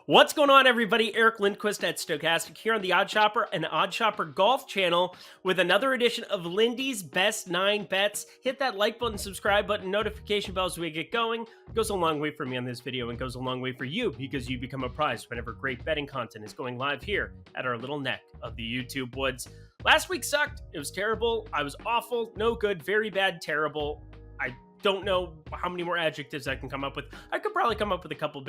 What's going on, everybody? Eric Lindquist at Stochastic here on the OddsShopper and OddsShopper Golf channel with another edition of Lindy's Best 9 Bets. Hit that like button, subscribe button, notification bell as we get going. It goes a long way for me on this video and goes a long way for you because you become a prize whenever great betting content is going live here at our little neck of the YouTube woods. Last week sucked. It was terrible. I was awful, no good, very bad, terrible. I don't know how many more adjectives I can come up with. I could probably come up with a couple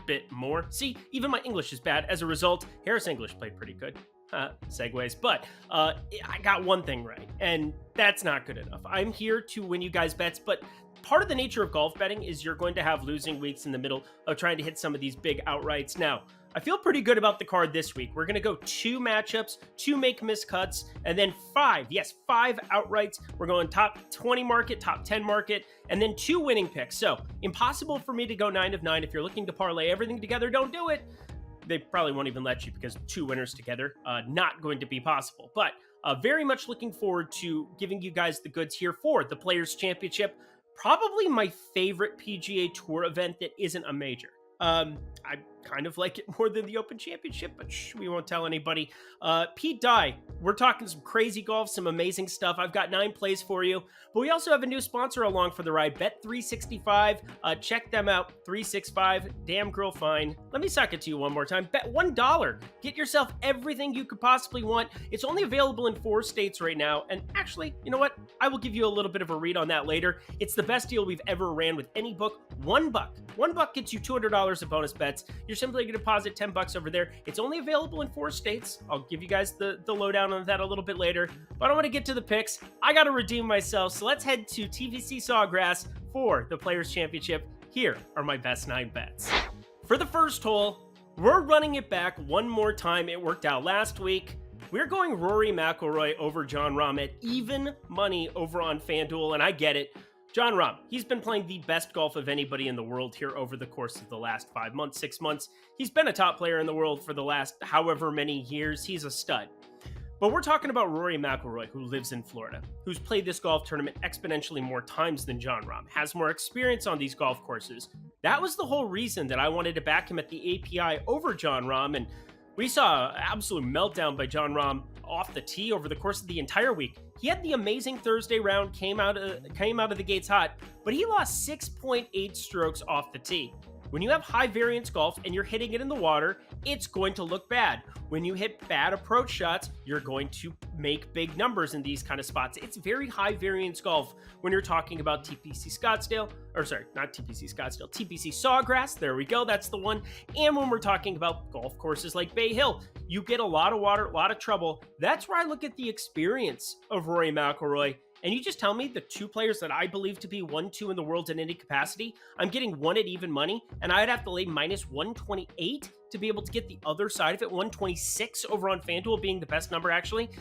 bit more. See, even my English is bad. As a result, Harris English played pretty good. Segues. But I got one thing right, and that's not good enough. I'm here to win you guys bets, but part of the nature of golf betting is you're going to have losing weeks in the middle of trying to hit some of these big outrights. Now, I feel pretty good about the card this week. We're going to go 2 matchups, 2 make miss cuts, and then 5 outrights. We're going top 20 market, top 10 market, and then 2 winning picks. So impossible for me to go 9 of 9. If you're looking to parlay everything together, don't do it. They probably won't even let you because 2 winners together, not going to be possible. But very much looking forward to giving you guys the goods here for the Players Championship. Probably my favorite PGA Tour event that isn't a major. I kind of like it more than the Open Championship, but we won't tell anybody. Pete Dye, we're talking some crazy golf, some amazing stuff. I've got 9 plays for you, but we also have a new sponsor along for the ride, Bet365. Check them out, 365, damn girl fine. Let me suck it to you one more time. Bet $1. Get yourself everything you could possibly want. It's only available in 4 states right now, and actually, you know what? I will give you a little bit of a read on that later. It's the best deal we've ever ran with any book. $1. $1 gets you $200 of bonus bets. You're simply going to deposit $10 over there. It's only available in 4 states. I'll give you guys the lowdown on that a little bit later, but I want to get to the picks. I got to redeem myself, so let's head to TPC Sawgrass for the Players Championship. Here are my best 9 bets. For the first hole, we're running it back one more time. It worked out last week. We're going Rory McIlroy over Jon Rahm at even money over on FanDuel, and I get it. Jon Rahm, he's been playing the best golf of anybody in the world here over the course of the last 5 months, 6 months. He's been a top player in the world for the last however many years. He's a stud. But we're talking about Rory McIlroy, who lives in Florida, who's played this golf tournament exponentially more times than Jon Rahm, has more experience on these golf courses. That was the whole reason that I wanted to back him at the API over Jon Rahm, and we saw an absolute meltdown by Jon Rahm off the tee over the course of the entire week. He had the amazing Thursday round, came out of the gates hot, but he lost 6.8 strokes off the tee. When you have high variance golf and you're hitting it in the water, it's going to look bad. When you hit bad approach shots, you're going to make big numbers in these kind of spots. It's very high variance golf when you're talking about TPC Sawgrass. There we go. That's the one. And when we're talking about golf courses like Bay Hill, you get a lot of water, a lot of trouble. That's where I look at the experience of Rory McIlroy. And you just tell me the 2 players that I believe to be 1-2 in the world in any capacity, I'm getting 1 at even money, and I'd have to lay minus 128 to be able to get the other side of it, 126 over on FanDuel being the best number, actually.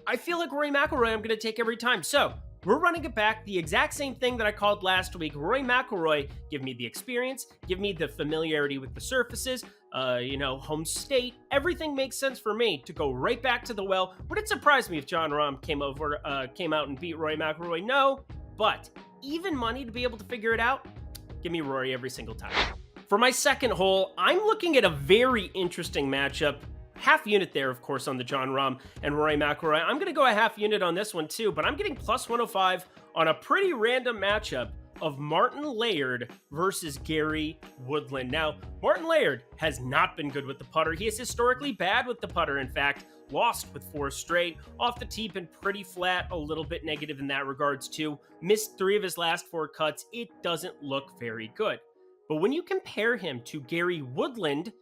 I feel like Rory McIlroy I'm going to take every time. So we're running it back, the exact same thing that I called last week. Rory McIlroy, give me the experience, give me the familiarity with the surfaces, home state. Everything makes sense for me to go right back to the well. Would it surprise me if Jon Rahm came out and beat Rory McIlroy? No, but even money to be able to figure it out, give me Rory every single time. For my second hole, I'm looking at a very interesting matchup. Half unit there, of course, on the Jon Rahm and Rory McIlroy. I'm going to go a half unit on this one too, but I'm getting plus 105 on a pretty random matchup of Martin Laird versus Gary Woodland. Now, Martin Laird has not been good with the putter. He is historically bad with the putter. In fact, lost with 4 straight. Off the tee, been pretty flat, a little bit negative in that regards too. Missed 3 of his last 4 cuts. It doesn't look very good. But when you compare him to Gary Woodland,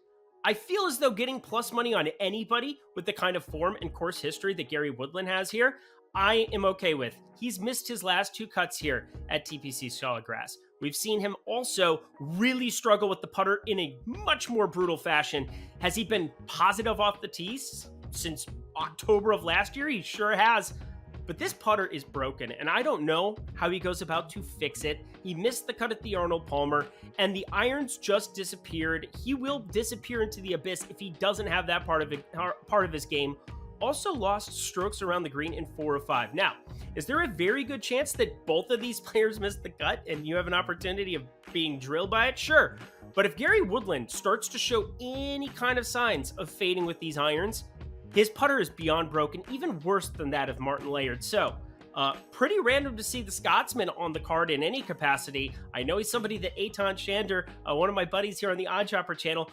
I feel as though getting plus money on anybody with the kind of form and course history that Gary Woodland has here, I am okay with. He's missed his last 2 cuts here at TPC Sawgrass. We've seen him also really struggle with the putter in a much more brutal fashion. Has he been positive off the tees since October of last year? He sure has. But this putter is broken, and I don't know how he goes about to fix it. He missed the cut at the Arnold Palmer, and the irons just disappeared. He will disappear into the abyss if he doesn't have that part of his game. Also lost strokes around the green in 4 of 5. Now, is there a very good chance that both of these players missed the cut and you have an opportunity of being drilled by it? Sure. But if Gary Woodland starts to show any kind of signs of fading with these irons, his putter is beyond broken, even worse than that of Martin Laird. So, pretty random to see the Scotsman on the card in any capacity. I know he's somebody that Eitan Shander, one of my buddies here on the OddsShopper channel,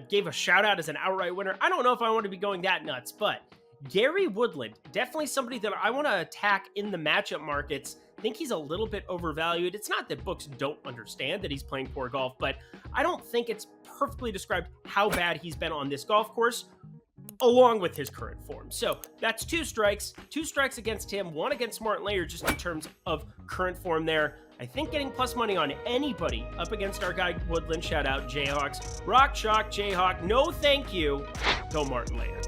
gave a shout out as an outright winner. I don't know if I want to be going that nuts, but Gary Woodland, definitely somebody that I want to attack in the matchup markets. I think he's a little bit overvalued. It's not that books don't understand that he's playing poor golf, but I don't think it's perfectly described how bad he's been on this golf course, along with his current form. So that's two strikes against him, one against Martin Laird, just in terms of current form there. I think getting plus money on anybody up against our guy Woodland, shout out Jayhawks, Rock Chalk, Jayhawk, no thank you, go Martin Laird.